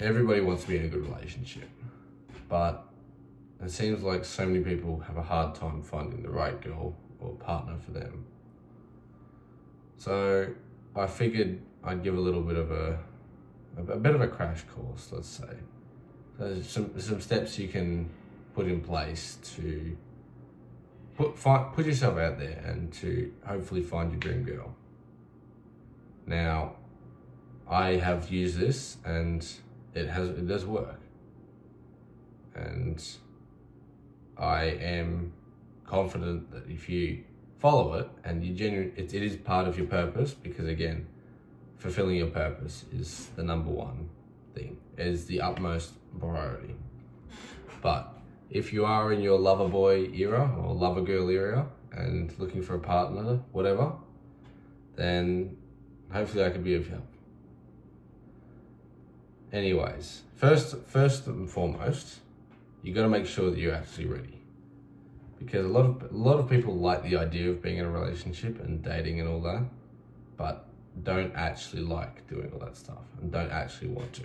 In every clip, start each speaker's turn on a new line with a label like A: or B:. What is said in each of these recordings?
A: everybody wants to be in a good relationship, but it seems like so many people have a hard time finding the right girl or partner for them. So I figured I'd give a little bit of a bit of a crash course, let's say. So there's some steps you can put in place to put yourself out there and to hopefully find your dream girl. Now, I have used this and it does work. And I am confident that if you follow it and it is part of your purpose, because again, fulfilling your purpose is the number one thing, is the utmost priority. But if you are in your lover boy era or lover girl era and looking for a partner, whatever, then hopefully I can be of help. Anyways, first and foremost, you got to make sure that you're actually ready, because a lot of people like the idea of being in a relationship and dating and all that, but don't actually like doing all that stuff and don't actually want to.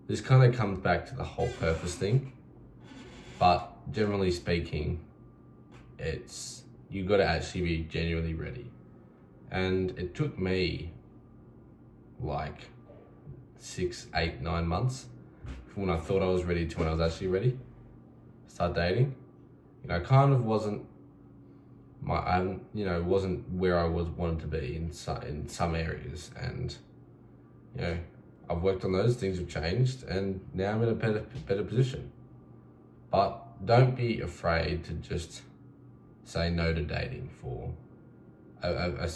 A: This kind of comes back to the whole purpose thing, but generally speaking, you got to actually be genuinely ready. And it took me like 6, 8, 9 months from when I thought I was ready to when I was actually ready to start dating. I kind of wasn't wasn't where I wanted to be in some areas, and I've worked on those. Things have changed, and now I'm in a better position. But don't be afraid to just say no to dating for a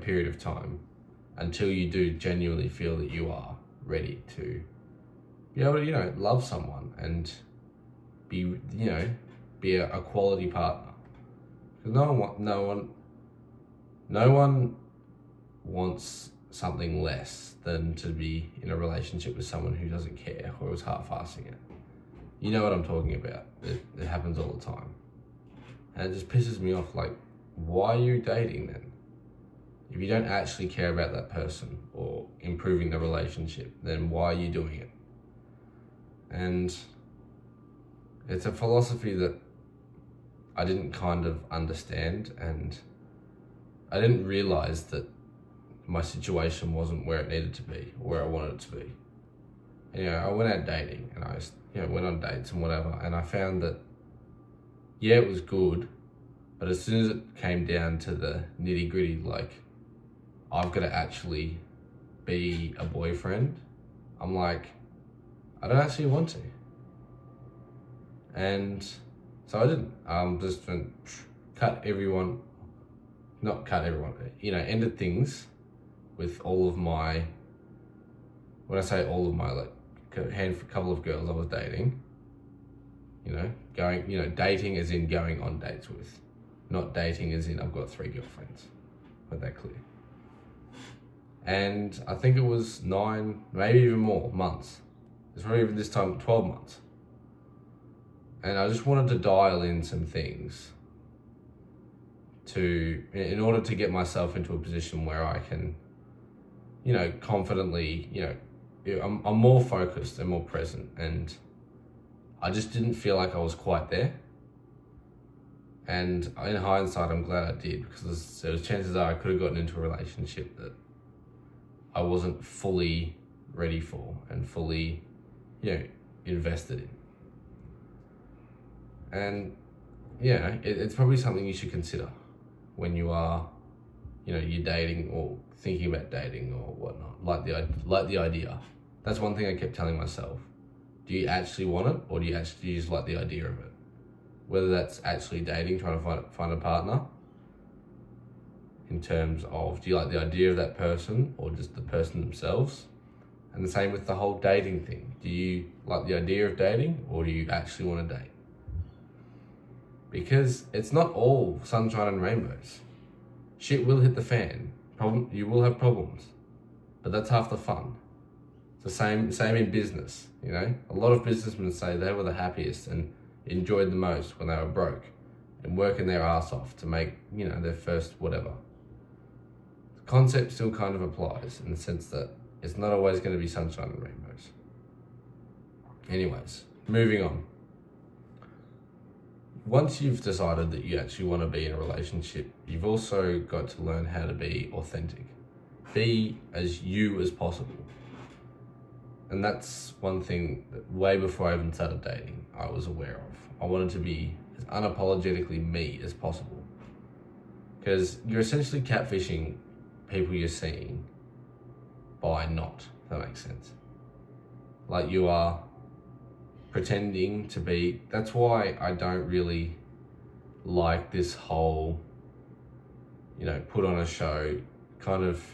A: period of time until you do genuinely feel that you are ready to be able to love someone and be a quality partner. Because no one wants something less than to be in a relationship with someone who doesn't care or is half-assing it. You know what I'm talking about. It happens all the time. And it just pisses me off, like, why are you dating then? If you don't actually care about that person or improving the relationship, then why are you doing it? And it's a philosophy that I didn't kind of understand, and I didn't realize that my situation wasn't where it needed to be or where I wanted it to be. And, I went out dating and I went on dates and whatever, and I found that, yeah, it was good, but as soon as it came down to the nitty gritty, like, I've got to actually be a boyfriend, I'm like, I don't actually want to. And so I didn't. Just ended things with all of my, when I say all of my, like, couple of girls I was dating, dating as in going on dates with, not dating as in I've got 3 girlfriends. Put that clear. And I think it was 9, maybe even more months. It's probably even this time 12 months. And I just wanted to dial in some things in order to get myself into a position where I can, confidently, I'm more focused and more present, and I just didn't feel like I was quite there. And in hindsight, I'm glad I did, because there was chances are I could have gotten into a relationship that I wasn't fully ready for and fully, invested in. And, it's probably something you should consider when you are, you're dating or thinking about dating or whatnot, like the idea. That's one thing I kept telling myself. Do you actually want it, or do you just like the idea of it? Whether that's actually dating, trying to find a partner, in terms of, do you like the idea of that person or just the person themselves? And the same with the whole dating thing. Do you like the idea of dating, or do you actually want to date? Because it's not all sunshine and rainbows. Shit will hit the fan. You will have problems, but that's half the fun. It's the same in business. A lot of businessmen say they were the happiest and enjoyed the most when they were broke and working their ass off to make their first whatever. The concept still kind of applies in the sense that it's not always going to be sunshine and rainbows. Anyways, moving on. Once you've decided that you actually want to be in a relationship, you've also got to learn how to be authentic. Be as you as possible. And that's one thing that way before I even started dating, I was aware of. I wanted to be as unapologetically me as possible. Because you're essentially catfishing people you're seeing by not, if that makes sense. Like you are pretending to be. That's why I don't really like this whole, put on a show kind of,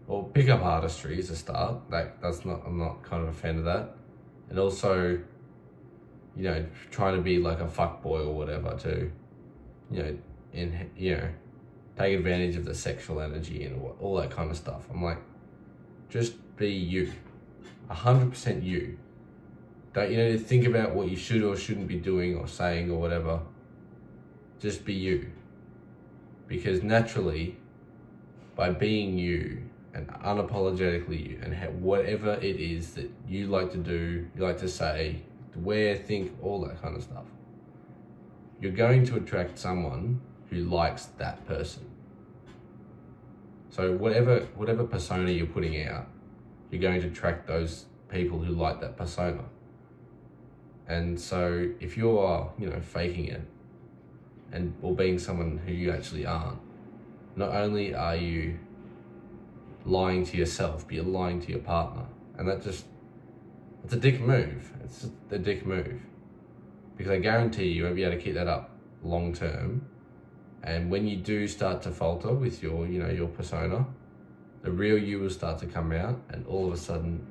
A: or pick-up artistry is a start. I'm not kind of a fan of that. And also, trying to be like a fuckboy or whatever to, take advantage of the sexual energy and all that kind of stuff. I'm like, just be you, 100% you. Don't you need to think about what you should or shouldn't be doing or saying or whatever. Just be you. Because naturally, by being you and unapologetically you and whatever it is that you like to do, you like to say, wear, think, all that kind of stuff, you're going to attract someone who likes that person. So whatever persona you're putting out, you're going to attract those people who like that persona. And so if you're, faking it or being someone who you actually aren't, not only are you lying to yourself, but you're lying to your partner. And it's a dick move. It's just a dick move. Because I guarantee you won't be able to keep that up long term. And when you do start to falter with your, your persona, the real you will start to come out, and all of a sudden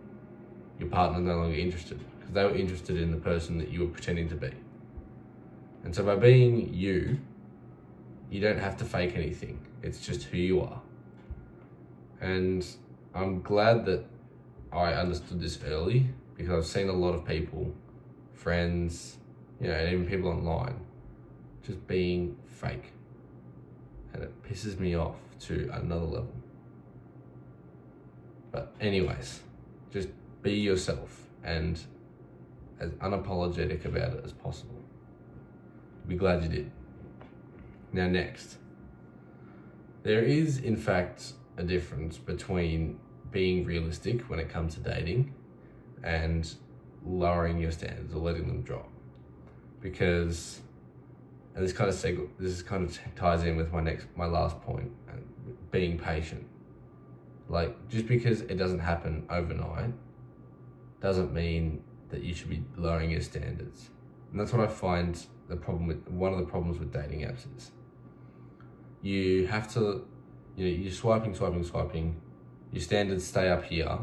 A: your partner's no longer interested. Because they were interested in the person that you were pretending to be. And so by being you, you don't have to fake anything. It's just who you are. And I'm glad that I understood this early, because I've seen a lot of people, friends, and even people online, just being fake. And it pisses me off to another level. But anyways, just be yourself and as unapologetic about it as possible. Be glad you did. Now next, there is in fact a difference between being realistic when it comes to dating and lowering your standards or letting them drop. Because, and this kind of ties in with my last point, being patient. Like, just because it doesn't happen overnight doesn't mean that you should be lowering your standards. And that's what I find one of the problems with dating apps is. You have to, you're swiping, your standards stay up here,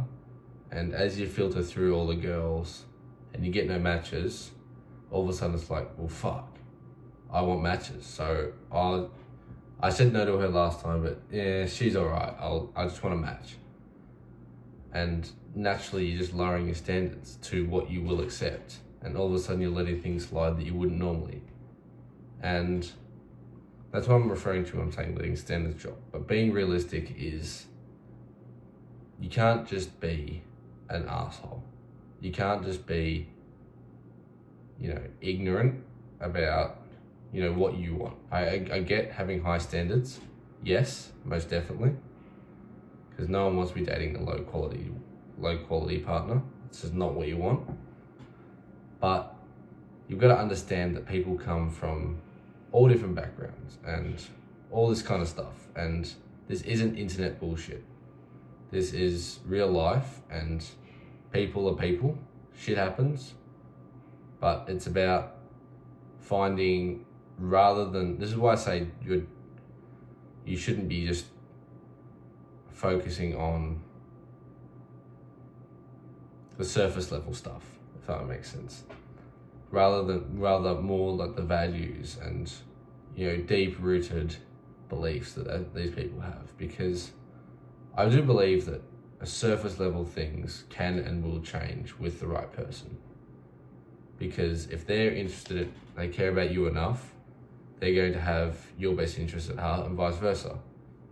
A: and as you filter through all the girls and you get no matches, all of a sudden it's like, well, fuck, I want matches. So I said no to her last time, but yeah, she's all right. I just want a match. And naturally, you're just lowering your standards to what you will accept. And all of a sudden, you're letting things slide that you wouldn't normally. And that's what I'm referring to when I'm saying letting standards drop. But being realistic is, you can't just be an asshole. You can't just be, ignorant about what you want. I get having high standards. Yes, most definitely. Because no one wants to be dating a low quality partner. This is not what you want. But you've got to understand that people come from all different backgrounds and all this kind of stuff. And this isn't internet bullshit. This is real life, and people are people. Shit happens. But it's about finding, this is why I say you shouldn't be just focusing on the surface level stuff, if that makes sense. Rather more like the values and, deep rooted beliefs that these people have. Because I do believe that surface level things can and will change with the right person. Because if they're interested, they care about you enough, they're going to have your best interest at heart and vice versa.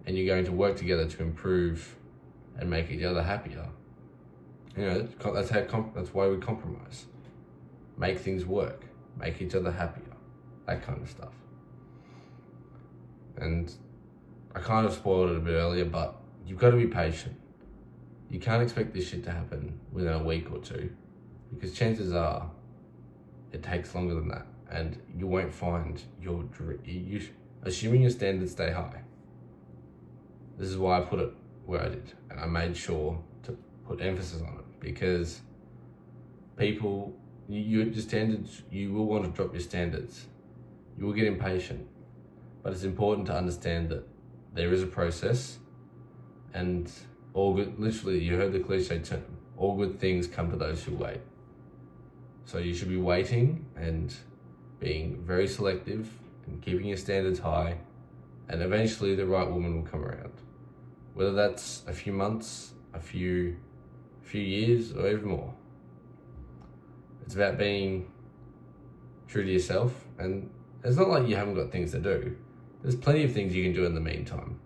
A: And you're going to work together to improve and make each other happier. that's why we compromise. Make things work. Make each other happier. That kind of stuff. And I kind of spoiled it a bit earlier, but you've got to be patient. You can't expect this shit to happen within a week or two, because chances are it takes longer than that, and you won't find assuming your standards stay high. This is why I put it where I did, and I made sure to put emphasis on it, because your standards, you will want to drop your standards. You will get impatient, but it's important to understand that there is a process, and all good, literally, you heard the cliche term, all good things come to those who wait. So you should be waiting and being very selective and keeping your standards high, and eventually the right woman will come around. Whether that's a few months, a few years, or even more. It's about being true to yourself, and it's not like you haven't got things to do. There's plenty of things you can do in the meantime.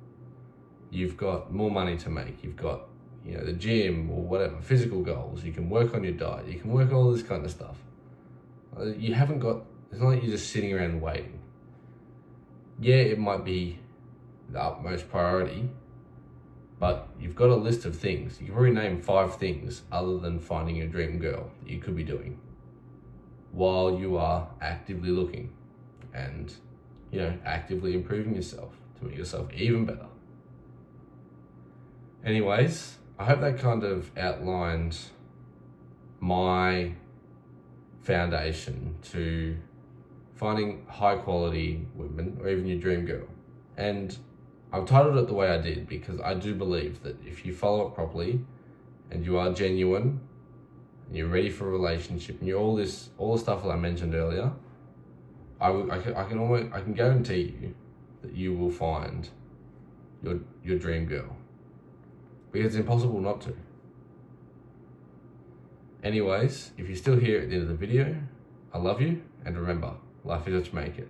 A: You've got more money to make. You've got, the gym or whatever, physical goals. You can work on your diet. You can work on all this kind of stuff. It's not like you're just sitting around waiting. Yeah, it might be the utmost priority, but you've got a list of things. You can probably name 5 things other than finding your dream girl that you could be doing while you are actively looking and, actively improving yourself to make yourself even better. Anyways, I hope that kind of outlined my foundation to finding high quality women, or even your dream girl. And I've titled it the way I did because I do believe that if you follow it properly and you are genuine and you're ready for a relationship and you're all the stuff that I mentioned earlier, I can guarantee you that you will find your dream girl. Because it's impossible not to. Anyways, if you're still here at the end of the video, I love you, and remember, life is what you make it.